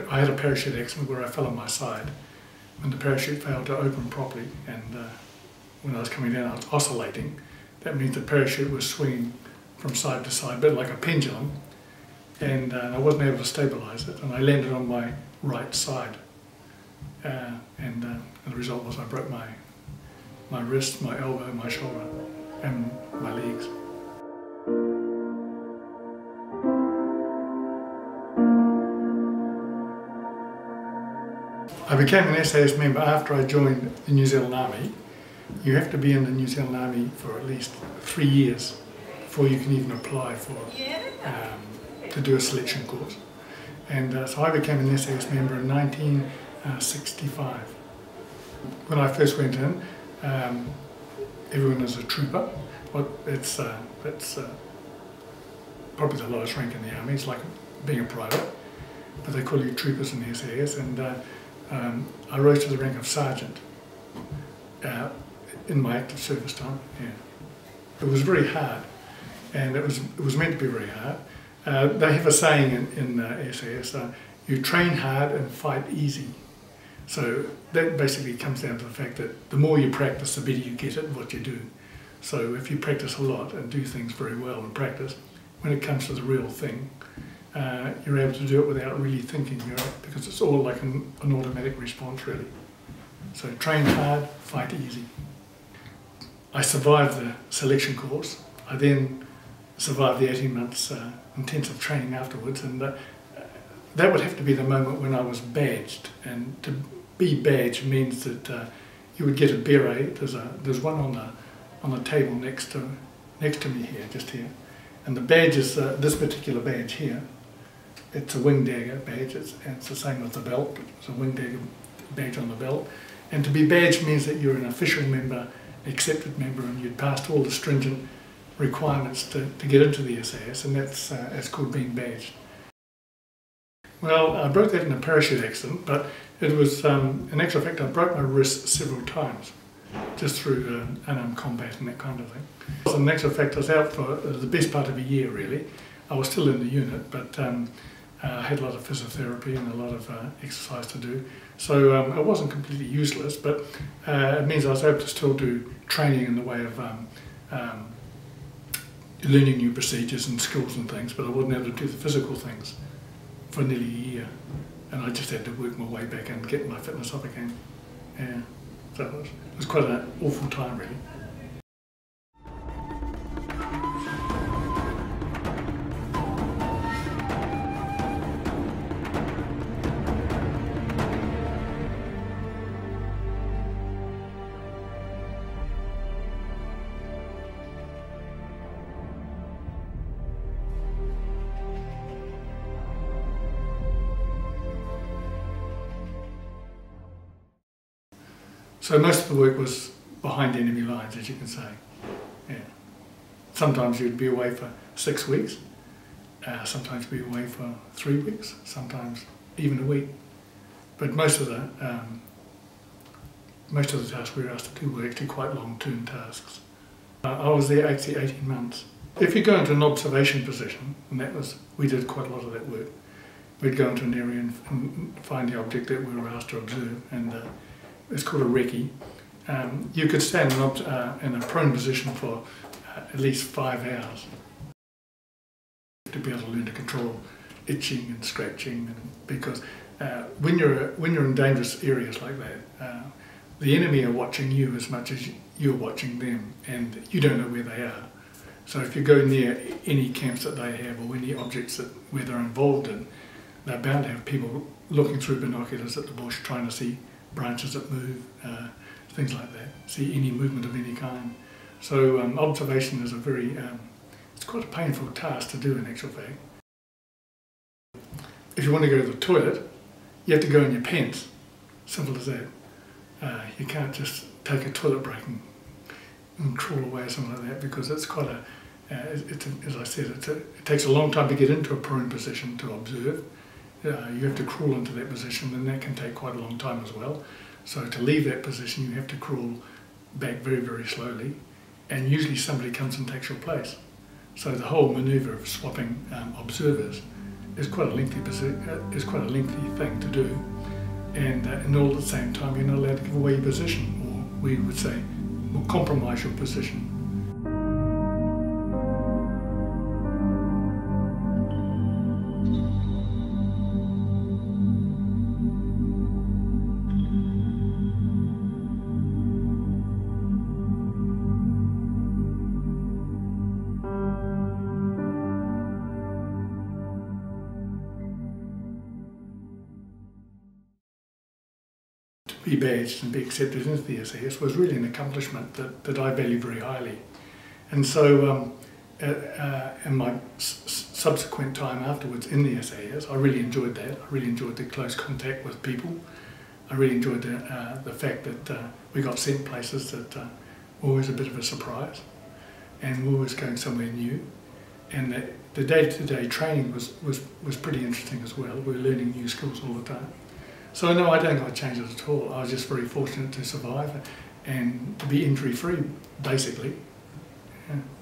I had a parachute accident where I fell on my side when the parachute failed to open properly, and when I was coming down I was oscillating. That means the parachute was swinging from side to side, a bit like a pendulum, and I wasn't able to stabilise it, and I landed on my right side, and the result was I broke my wrist, my elbow, my shoulder and my legs. I became an SAS member after I joined the New Zealand Army. You have to be in the New Zealand Army for at least 3 years before you can even apply for to do a selection course. And so I became an SAS member in 1965. When I first went in, everyone is a trooper. It's probably the lowest rank in the Army. It's like being a private, but they call you troopers in the SAS. And I rose to the rank of sergeant in my active service time. Yeah. It was very hard, and it was meant to be very hard. They have a saying in SAS, you train hard and fight easy. So that basically comes down to the fact that the more you practice, the better you get at what you do. So if you practice a lot and do things very well in practice, when it comes to the real thing, you're able to do it without really thinking, because it's all like an automatic response, really. So train hard, fight easy. I survived the selection course. I then survived the 18 months intensive training afterwards, and that would have to be the moment when I was badged. And to be badged means that you would get a beret. There's one on the table next to me here, just here. And the badge is this particular badge here. It's a wing dagger badge. It's the same with the belt. It's a wing dagger badge on the belt. And to be badged means that you're an official member, accepted member, and you'd passed all the stringent requirements to get into the SAS, and that's called being badged. Well, I broke that in a parachute accident, but it was, in actual fact, I broke my wrist several times, just through unarmed combat and that kind of thing. In actual fact, I was out for the best part of a year, really. I was still in the unit, but I had a lot of physiotherapy and a lot of exercise to do. So I wasn't completely useless, but it means I was able to still do training in the way of learning new procedures and skills and things, but I wasn't able to do the physical things for nearly a year. And I just had to work my way back and get my fitness up again. Yeah, so it was quite an awful time, really. So most of the work was behind enemy lines, as you can say. Yeah. Sometimes you'd be away for 6 weeks, sometimes be away for 3 weeks, sometimes even a week. But most of the tasks we were asked to do were actually quite long-term tasks. I was there actually 18 months. If you go into an observation position, and we did quite a lot of that work, we'd go into an area and find the object that we were asked to observe, and it's called a recce. You could stand in a prone position for at least 5 hours to be able to learn to control itching and scratching, because when you're in dangerous areas like that, the enemy are watching you as much as you're watching them, and you don't know where they are. So if you go near any camps that they have or any objects where they're involved in, they're bound to have people looking through binoculars at the bush trying to see branches that move, things like that, see any movement of any kind. So observation is it's quite a painful task to do in actual fact. If you want to go to the toilet, you have to go in your pants, simple as that. You can't just take a toilet break and crawl away or something like that, because it's quite as I said, it takes a long time to get into a prone position to observe. You have to crawl into that position, and that can take quite a long time as well. So to leave that position, you have to crawl back very, very slowly, and usually somebody comes and takes your place. So the whole manoeuvre of swapping observers is quite a lengthy thing to do, and all at the same time you're not allowed to give away your position, or we would say, or compromise your position. Be badged and be accepted into the SAS was really an accomplishment that I value very highly. And so in my subsequent time afterwards in the SAS, I really enjoyed that. I really enjoyed the close contact with people. I really enjoyed the fact that we got sent places that were always a bit of a surprise, and we were always going somewhere new. And the day-to-day training was pretty interesting as well. We were learning new skills all the time. So no, I don't think I changed it at all. I was just very fortunate to survive and to be injury-free, basically. Yeah.